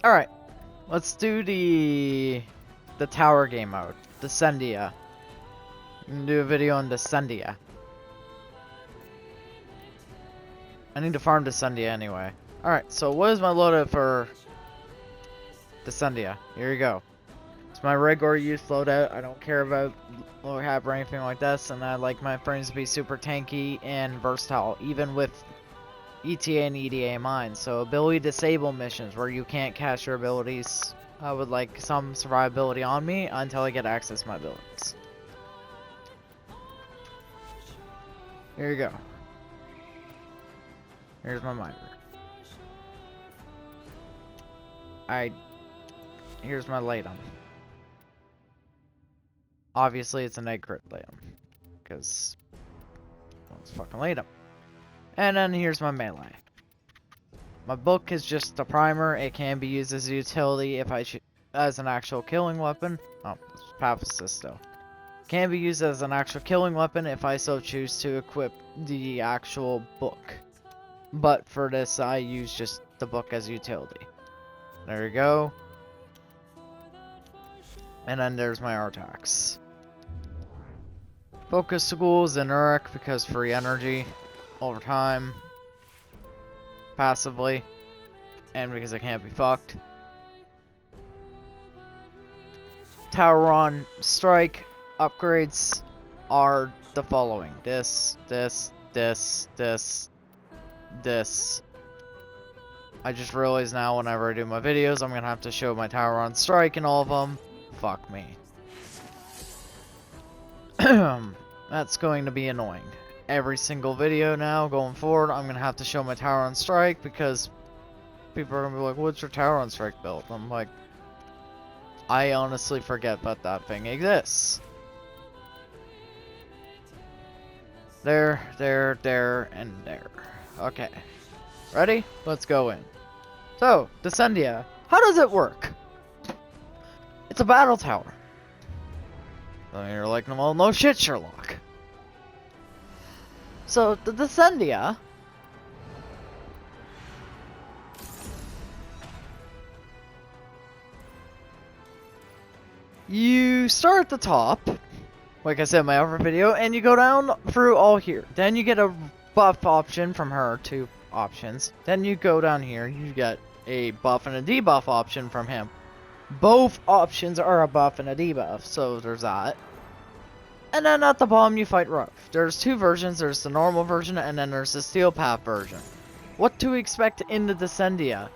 Alright, let's do the tower game mode, Descendia. I'm gonna do a video on Descendia. I need to farm Descendia anyway. Alright, so what is my loadout for Descendia? Here you go. It's my regular use loadout. I don't care about low cap or anything like this, and I like my frames to be super tanky and versatile, even with ETA and EDA in mind. So ability disable missions where you can't cast your abilities. I would like some survivability on me until I get access to my abilities. Here you go. Here's my miner. Here's my Latum. Obviously it's an egg crit Latum, because it's fucking Latum. And then here's my melee. My book is just a primer. It can be used as a utility if I as an actual killing weapon. Oh, it's pacifist still. Can be used as an actual killing weapon if I so choose to equip the actual book. But for this, I use just the book as utility. There you go. And then there's my Artax. Focus schools and Uruk because free energy over time. Passively. And because I can't be fucked. Tower on strike upgrades are the following. This. I just realized now whenever I do my videos, I'm gonna have to show my tower on strike in all of them. Fuck me. That's going to be annoying. Every single video now, going forward, I'm gonna have to show my tower on strike because people are gonna be like, what's your tower on strike build? I'm like, I honestly forget that thing exists. There, and there. Okay. Ready? Let's go in. So, Descendia. How does it work? It's a battle tower. So you're like, well, no shit, Sherlock. So, the Descendia... You start at the top, like I said in my other video, and you go down through all here. Then you get a buff option from her, 2 options. Then you go down here, you get a buff and a debuff option from him. Both options are a buff and a debuff, so there's that. And then at the bottom you fight Ruff. There's 2 versions, there's the normal version and then there's the Steel Path version. What to expect in the Descendia?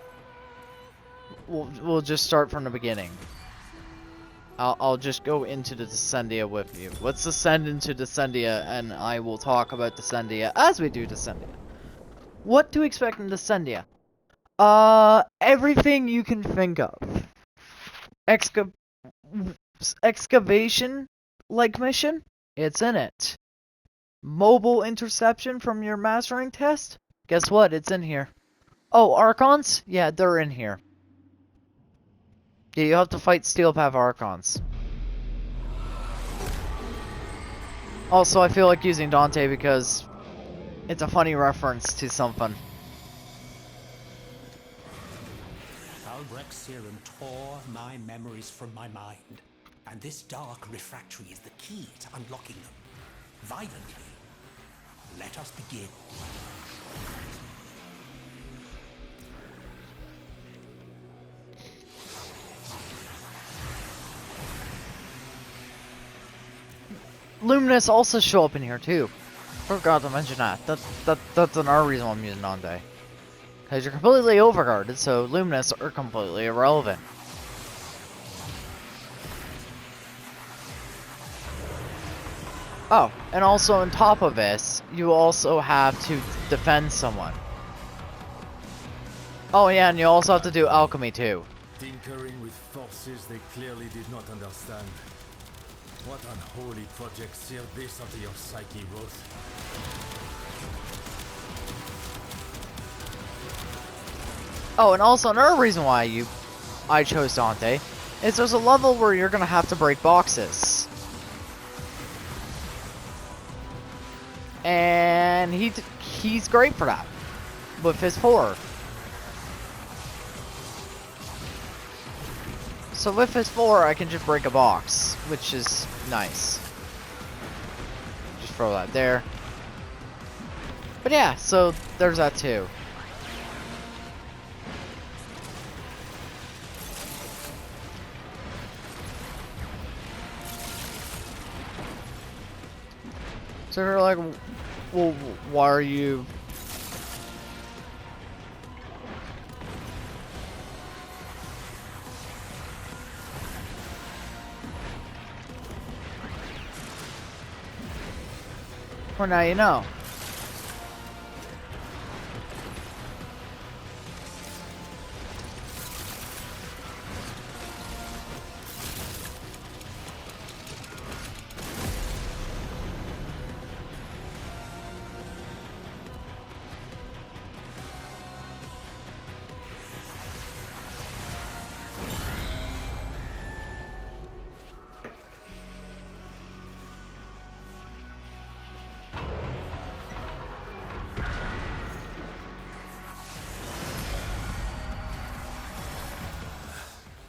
We'll just start from the beginning. I'll just go into the Descendia with you. Let's descend into Descendia and I will talk about Descendia as we do Descendia. What to expect in Descendia? Everything you can think of. Excavation like mission? It's in it. Mobile interception from your mastering test? Guess what? It's in here. Oh, Archons? Yeah, they're in here. Yeah, you have to fight Steel Path Archons. Also, I feel like using Dante because it's a funny reference to something. Serum tore my memories from my mind, and this dark refractory is the key to unlocking them. Violently. Let us begin. Luminous also show up in here too. Forgot to mention that. That's another reason why I'm using Dante. Because you're completely overguarded, so Luminous are completely irrelevant. Oh, and also on top of this, you also have to defend someone. Oh yeah, and you also have to do alchemy too. Tinkering with forces they clearly did not understand. What unholy project sealed this onto your psyche, Ruth? Oh, and also another reason why I chose Dante is there's a level where you're gonna have to break boxes. And he's great for that with his 4. So if it's 4, I can just break a box, which is nice. Just throw that there. But yeah, so there's that too. So you're like, well, why are you... Well, now you know.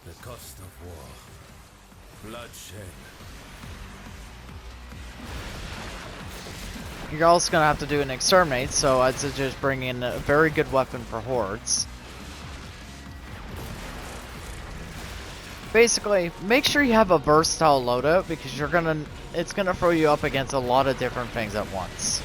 The cost of war. Bloodshed. You're also gonna have to do an exterminate, so I'd suggest bringing in a very good weapon for hordes. Basically, make sure you have a versatile loadout because it's gonna throw you up against a lot of different things at once.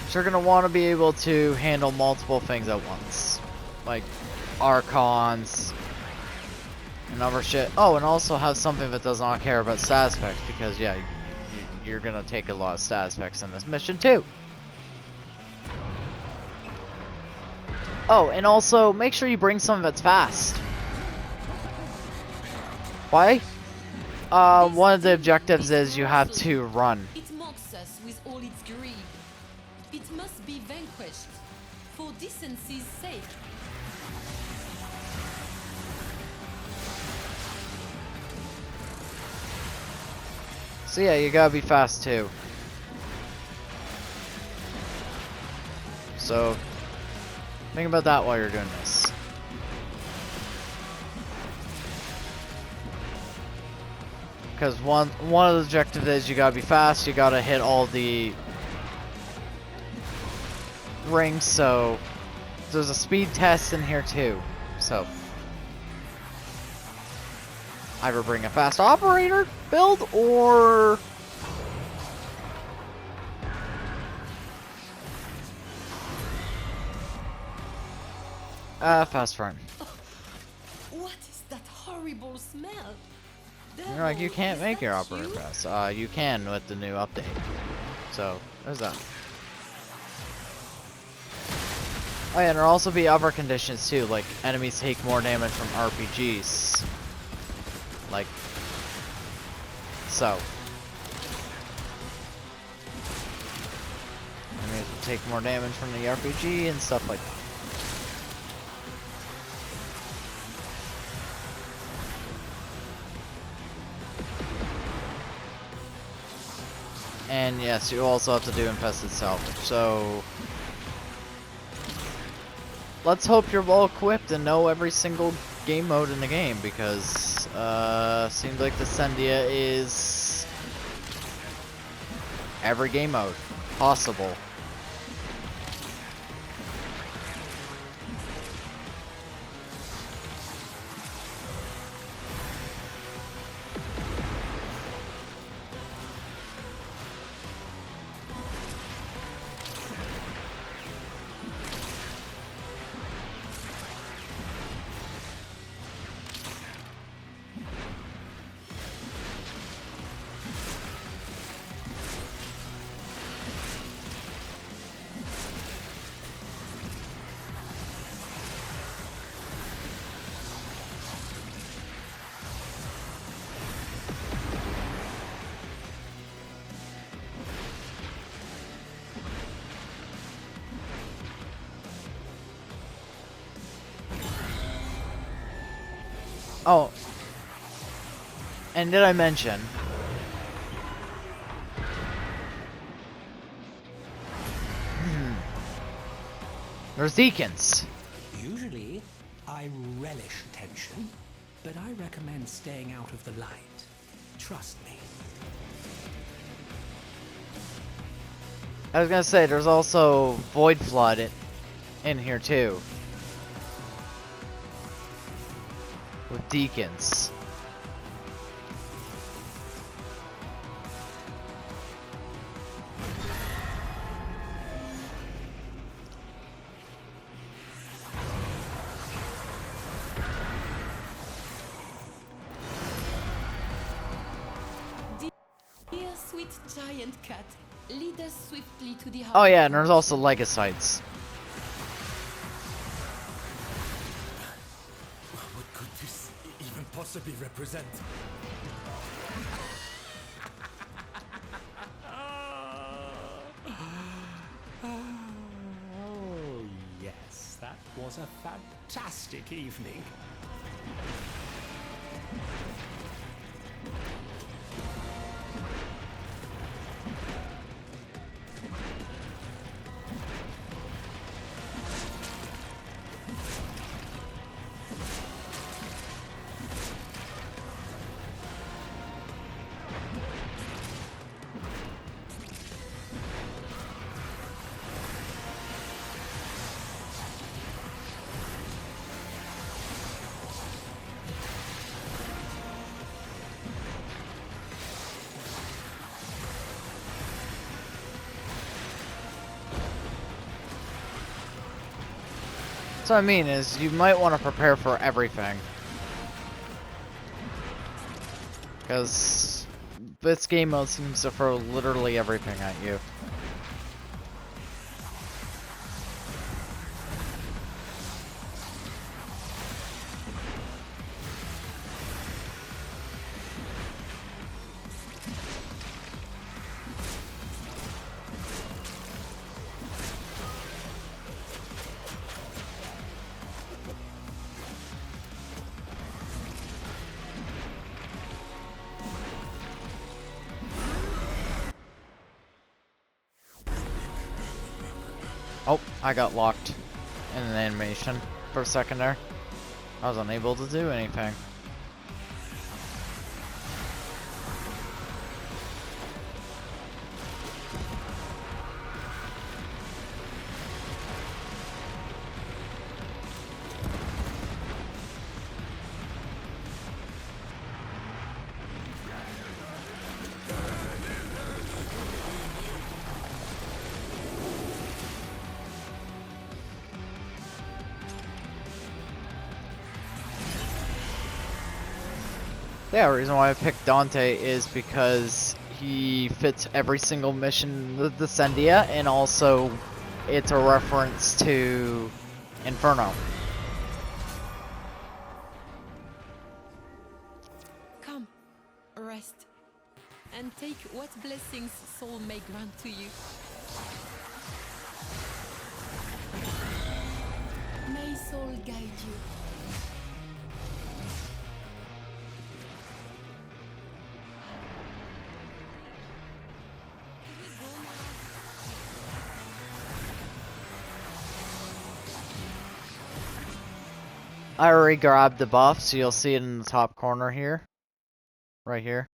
So you're gonna want to be able to handle multiple things at once, like Archons and other shit. Oh, and also have something that does not care about stat effects because yeah, you're gonna take a lot of stat effects in this mission too. Oh, and also make sure you bring something that's fast. Why? One of the objectives is you have to run. It mocks us with all its greed. It must be vanquished, for decency's sake. So yeah, you gotta be fast too. So, think about that while you're doing this. Because one of the objectives is you gotta be fast, you gotta hit all the rings, so there's a speed test in here too. So either bring a fast operator build or fast front. What is that horrible smell? You're like, you can't make your operator fast. You can with the new update. So there's that. Oh yeah, and there'll also be other conditions too, like enemies take more damage from RPGs. Like, so. Enemies will take more damage from the RPG and stuff like that. And yes, you also have to do infested salvage, so let's hope you're well equipped and know every single game mode in the game, because seems like the Sendia is every game mode possible. Oh, and did I mention There's deacons. Usually, I relish tension, but I recommend staying out of the light. Trust me. I was gonna say, there's also Void Flood in here too. With deacons. Dear sweet giant cat, lead us swiftly to the heart. Oh yeah, and there's also Legocytes. What could this even possibly represent? Oh, yes, that was a fantastic evening. So what I mean is, you might want to prepare for everything. Because this game mode seems to throw literally everything at you. Oh, I got locked in an animation for a second there. I was unable to do anything. Yeah, the reason why I picked Dante is because he fits every single mission with Descendia, and also it's a reference to Inferno. Come, rest, and take what blessings soul may grant to you. May soul guide you. I already grabbed the buff, so you'll see it in the top corner here. Right here.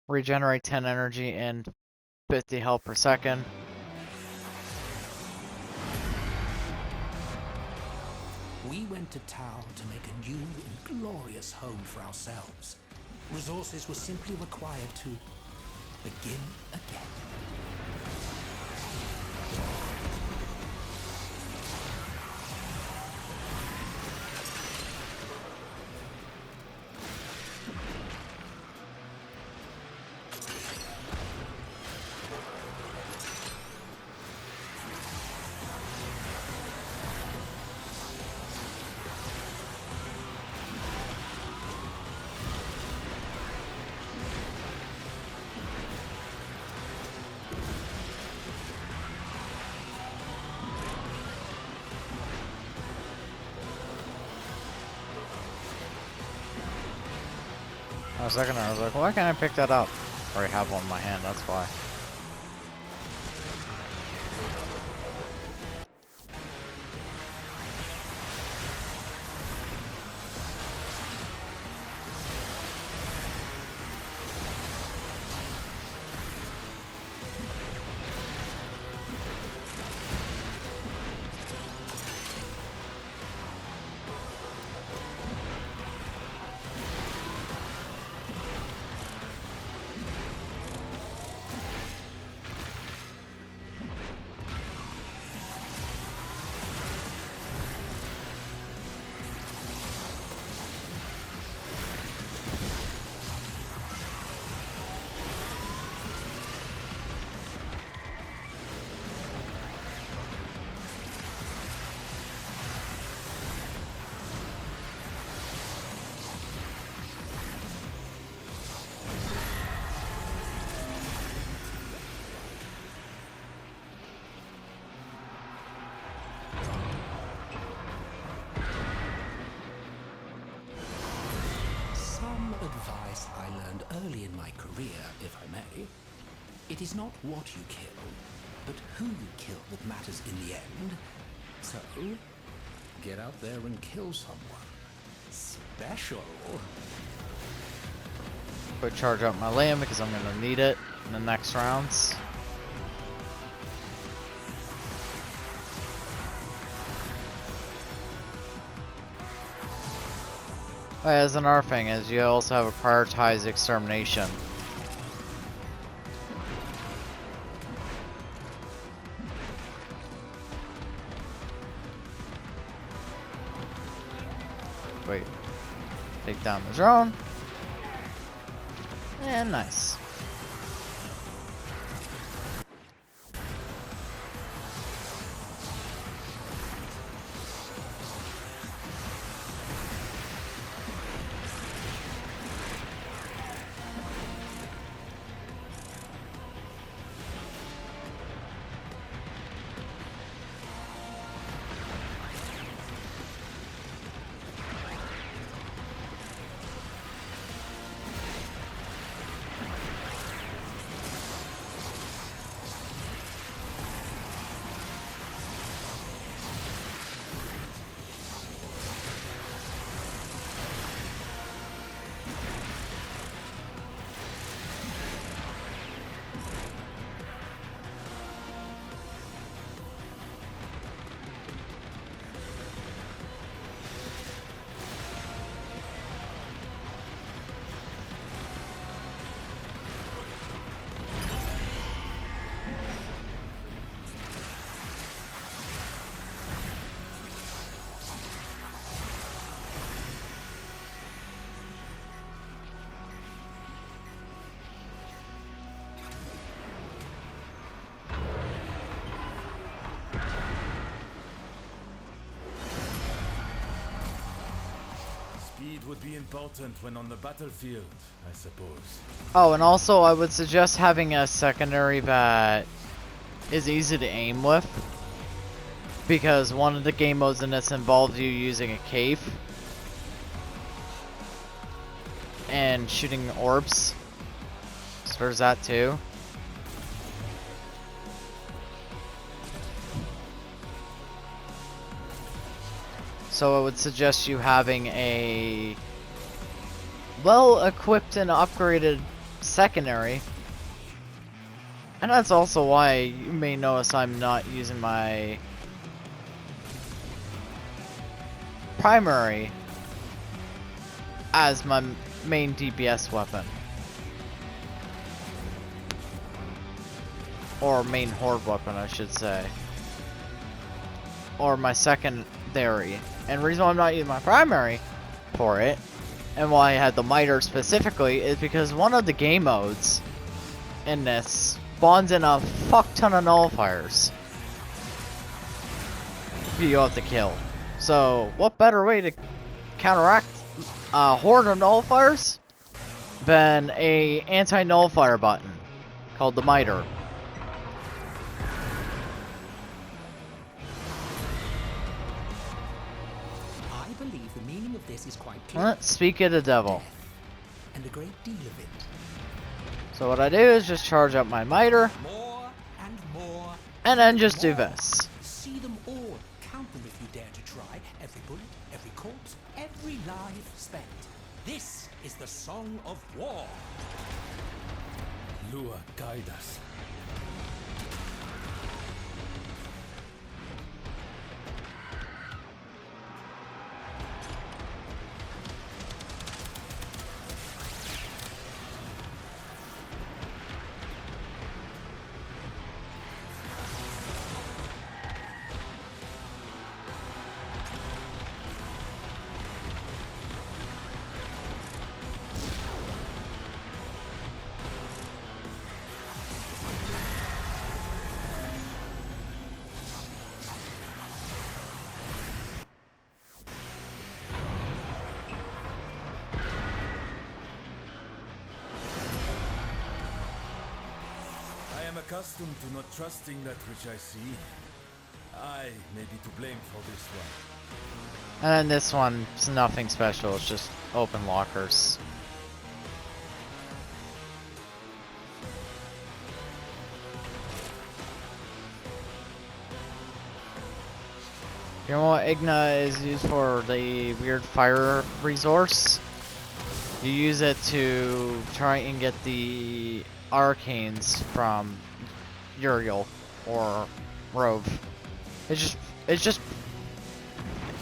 Regenerate 10 energy and 50 health per second. We went to Tau to make a new and glorious home for ourselves. Resources were simply required to begin again. For a second I was like, why can't I pick that up? I already have one in my hand, that's why. career, if I may. It is not what you kill, but who you kill that matters in the end. So, get out there and kill someone special. Quick charge up my land because I'm gonna need it in the next rounds. As another thing is you also have a prioritized extermination. Wait. Take down the drone. And nice. Speed would be important when on the battlefield, I suppose. Oh, and also I would suggest having a secondary that is easy to aim with. Because one of the game modes in this involves you using a cave and shooting orbs. So there's that too. So I would suggest you having a well-equipped and upgraded secondary. And that's also why you may notice I'm not using my primary as my main DPS weapon. Or main horde weapon, I should say. Or my secondary. And the reason why I'm not using my primary for it, and why I had the miter specifically, is because one of the game modes in this spawns in a fuck ton of nullifiers you have to kill. So, what better way to counteract a horde of nullifiers than a anti-nullifier button called the miter. I believe the meaning of this is quite clear. Speak of the devil. And a great deal of it. So what I do is just charge up my miter, More and more. and then just do more. this. See them all. Count them if you dare to try. Every bullet, every corpse, every life spent. This is the song of war. Lua, guide us. I am accustomed to not trusting that which I see. I may be to blame for this one. And then this one's nothing special, it's just open lockers. You know what Igna is used for? The weird fire resource? You use it to try and get the arcanes from Uriel or Rove. It's just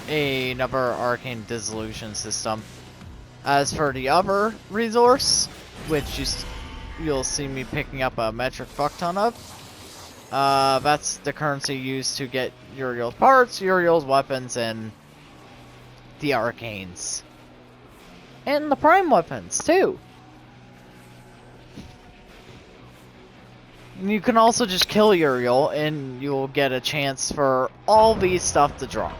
another arcane dissolution system. As for the other resource, which you'll see me picking up a metric fuck ton of, that's the currency used to get Uriel's parts, Uriel's weapons, and the arcanes. And the prime weapons, too. And you can also just kill Uriel, and you'll get a chance for all these stuff to drop.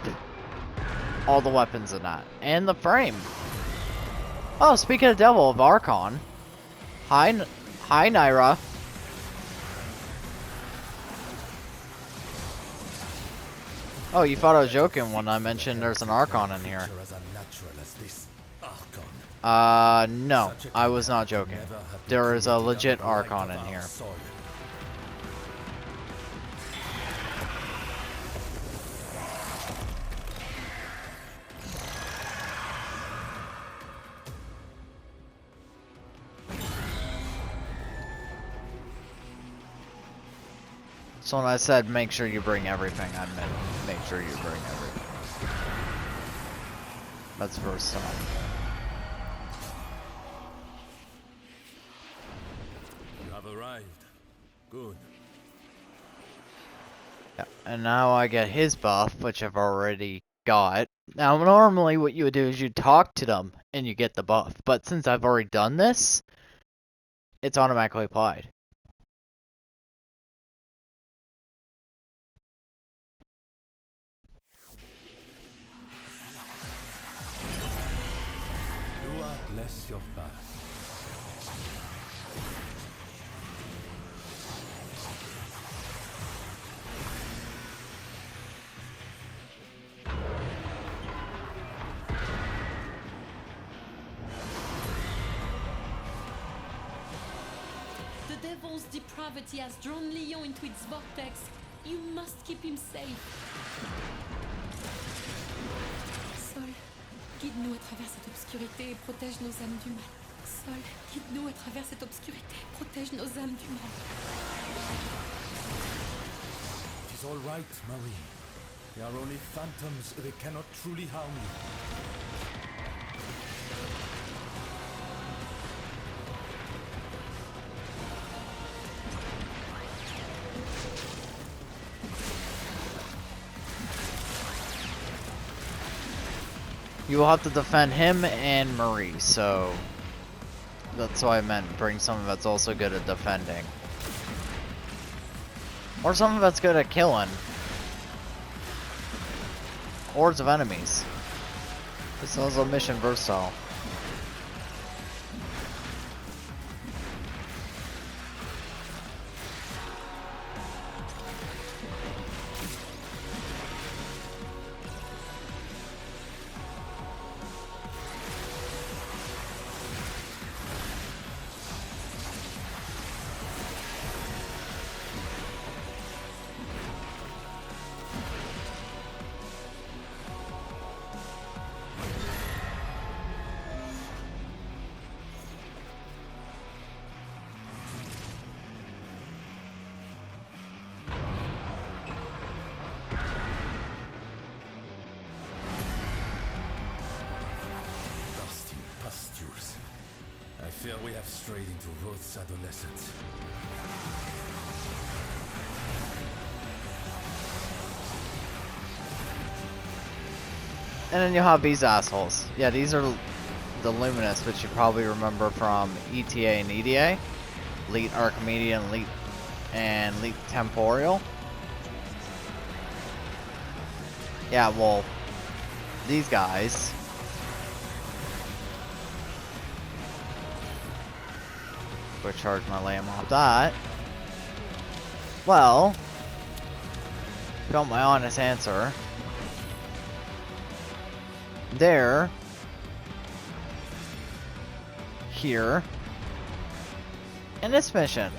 All the weapons in that. And the frame. Oh, speaking of Devil of Archon. Hi, Naira. Oh, you thought I was joking when I mentioned there's an Archon in here. No, I was not joking. There is a legit Archon in here. So when I said make sure you bring everything, I meant make sure you bring everything. That's first time. You have arrived. Good. Yeah, and now I get his buff, which I've already got. Now normally what you would do is you talk to them and you get the buff, but since I've already done this, it's automatically applied. Bless your path. The devil's depravity has drawn Leon into its vortex. You must keep him safe. Sol, guide-nous à travers cette obscurité et protège nos âmes du mal. Sol, guide-nous à travers cette obscurité et protège nos âmes du mal. It is all right, Marie. They are only phantoms. They cannot truly harm you. You will have to defend him and Marie, so that's why I meant bring someone that's also good at defending. Or someone that's good at killing. Hordes of enemies. This is a mission versatile. I fear we have strayed into Roth's adolescence. And then you'll have these assholes. Yeah, these are the Luminous, which you probably remember from ETA and EDA. Elite Archimedean, and Elite Temporal. Yeah, well, these guys. Quick charge my lamb off that. Well, if you want my honest answer, there, here, and this mission.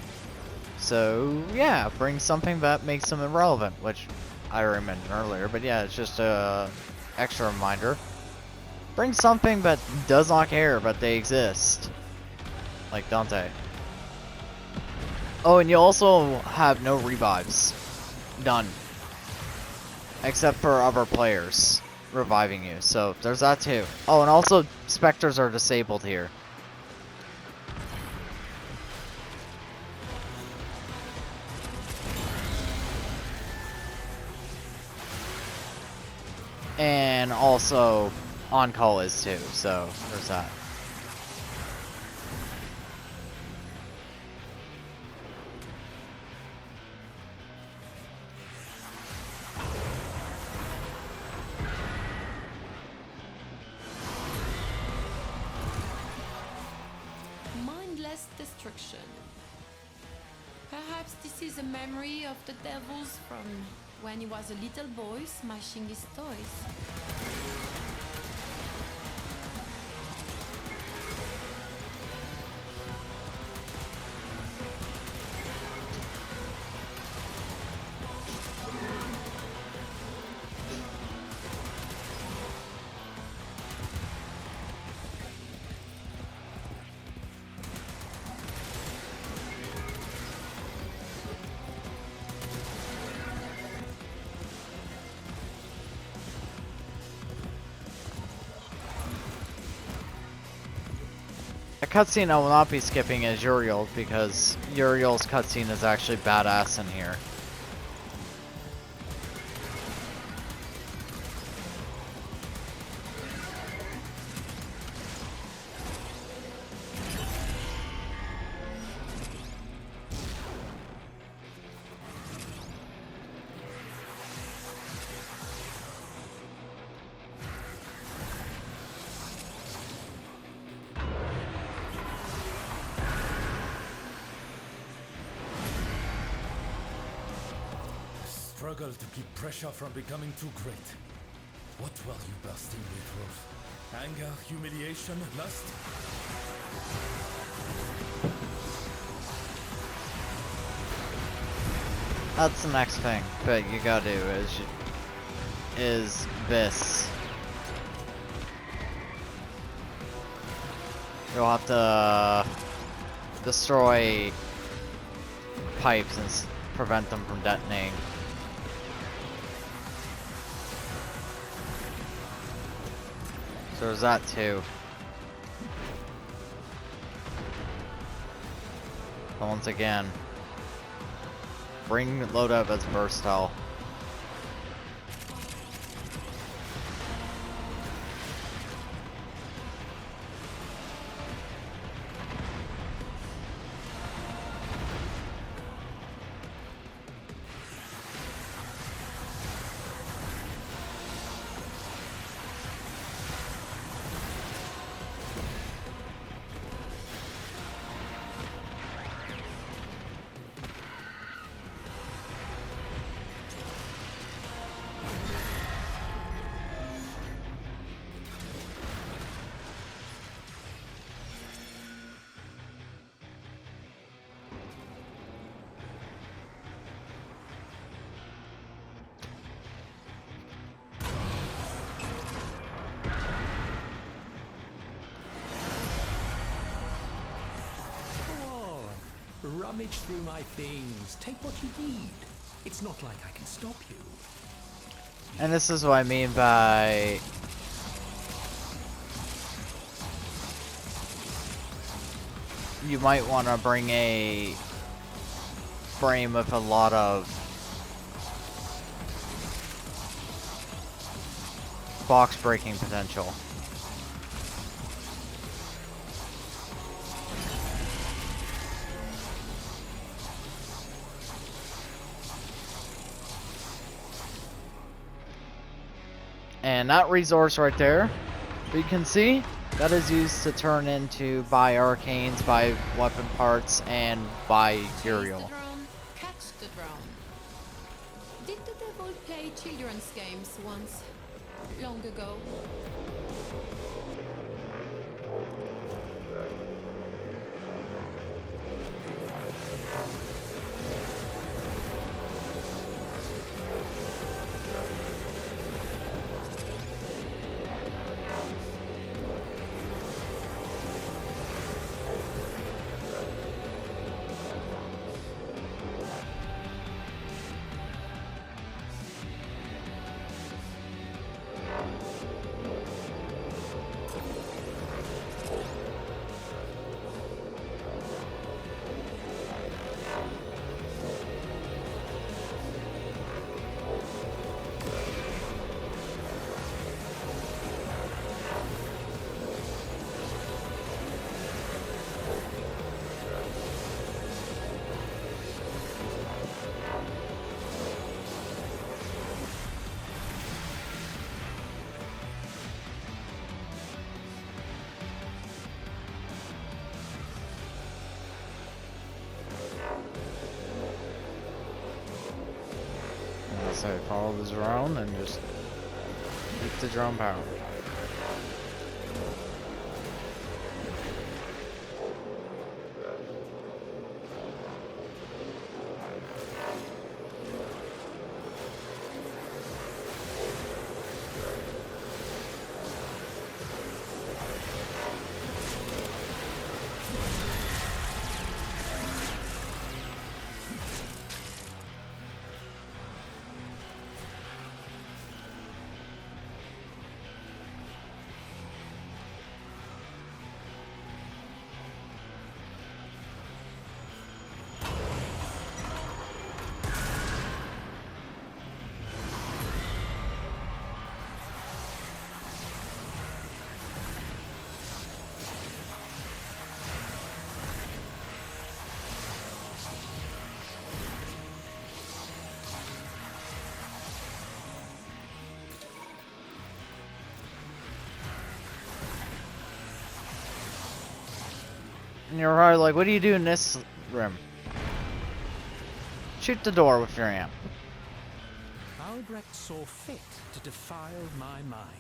So yeah, bring something that makes them irrelevant, which I already mentioned earlier. But yeah, it's just a extra reminder. Bring something that does not care, but they exist. Like Dante. Oh, and you also have no revives. None. Except for other players reviving you. So there's that too. Oh, and also specters are disabled here. And also on call is too. So there's that. Mindless destruction. Perhaps this is a memory of the devils from when he was a little boy smashing his toys. A cutscene I will not be skipping is Uriel, because Uriel's cutscene is actually badass in here. Struggle to keep pressure from becoming too great. What were you bursting with, Wolf? Anger, humiliation, lust? That's the next thing that you gotta do is this. You'll have to destroy pipes and prevent them from detonating. So there's that too. But once again, bring load up as versatile. Rummage through my things. Take what you need. It's not like I can stop you. And this is what I mean by you might want to bring a frame with a lot of box breaking potential. And that resource right there, you can see, that is used to turn into buy arcanes, buy weapon parts, and buy Uriel. Chase the drone, catch the drone. Did the devil play children's games once? Long ago? say, follow the drone and just keep the drone power. And you're probably like, what do you do in this room? Shoot the door with your amp. Albrecht saw fit to defile my mind.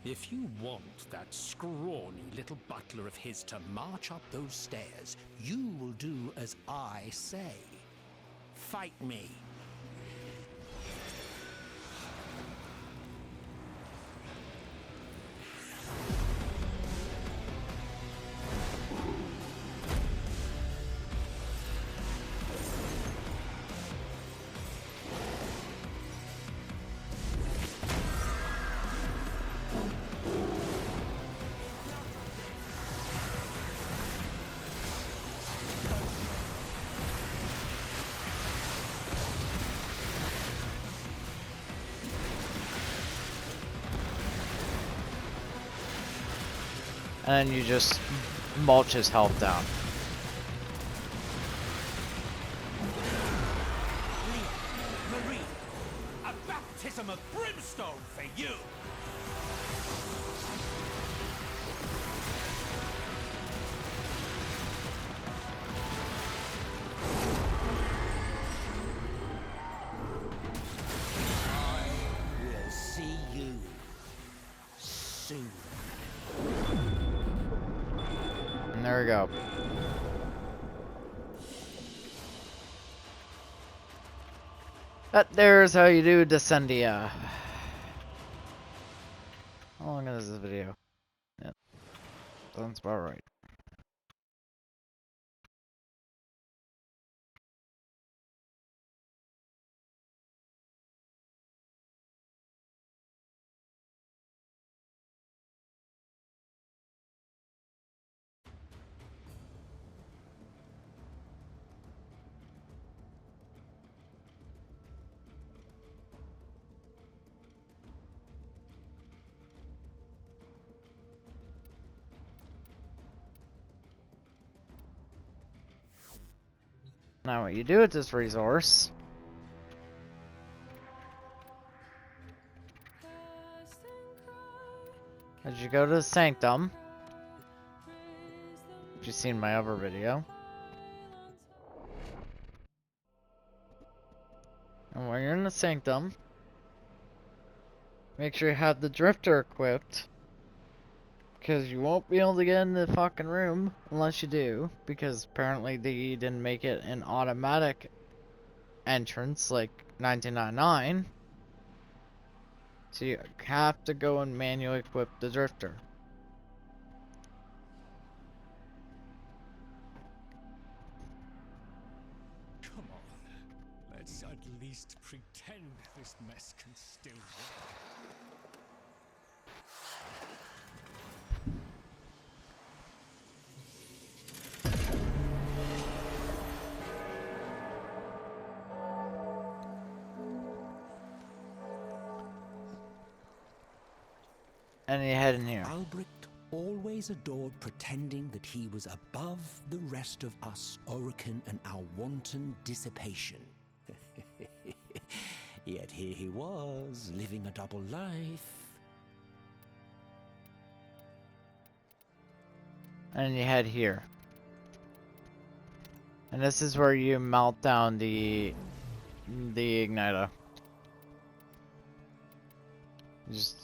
If you want that scrawny little butler of his to march up those stairs, you will do as I say. Fight me. And then you just mulch his health down. Marie, a baptism of brimstone for you! I will see you soon. And there we go. There's how you do Descendia. How long is this video? Yep. Sounds about right. Now what you do with this resource is you go to the Sanctum, which you've seen in my other video. And when you're in the Sanctum, make sure you have the Drifter equipped, because you won't be able to get in the fucking room unless you do, because apparently they didn't make it an automatic entrance like 1999. So you have to go and manually equip the Drifter. Come on. Let's at least pretend this mess can still work. And you head in here. Albrecht always adored pretending that he was above the rest of us, Orokin, and our wanton dissipation. Yet here he was, living a double life. And you head here. And this is where you melt down the igniter. Just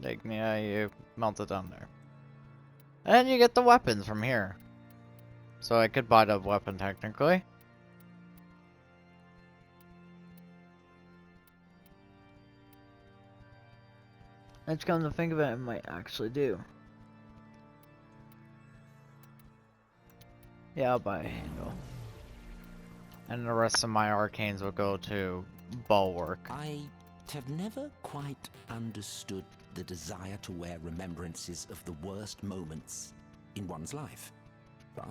like yeah, you melt it down there. And you get the weapons from here. So I could buy the weapon technically. It's come to think of it, I might actually do. Yeah, I'll buy a handle. And the rest of my arcanes will go to Bulwark. I have never quite understood the desire to wear remembrances of the worst moments in one's life. But,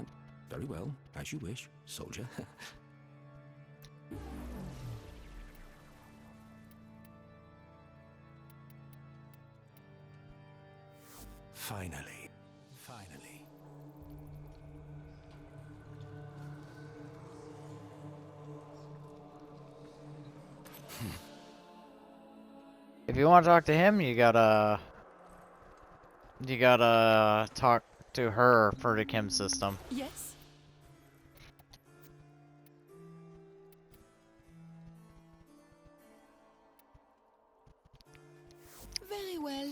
very well, as you wish, soldier. Finally. Finally. If you want to talk to him, you gotta talk to her for the Kim system. Yes? Very well.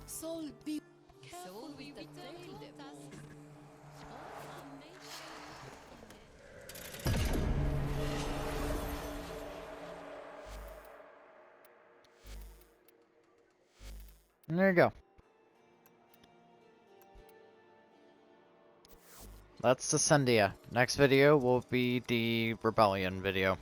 Soul be careful with the tail devil. And there you go. That's the Sendia. Next video will be the Rebellion video.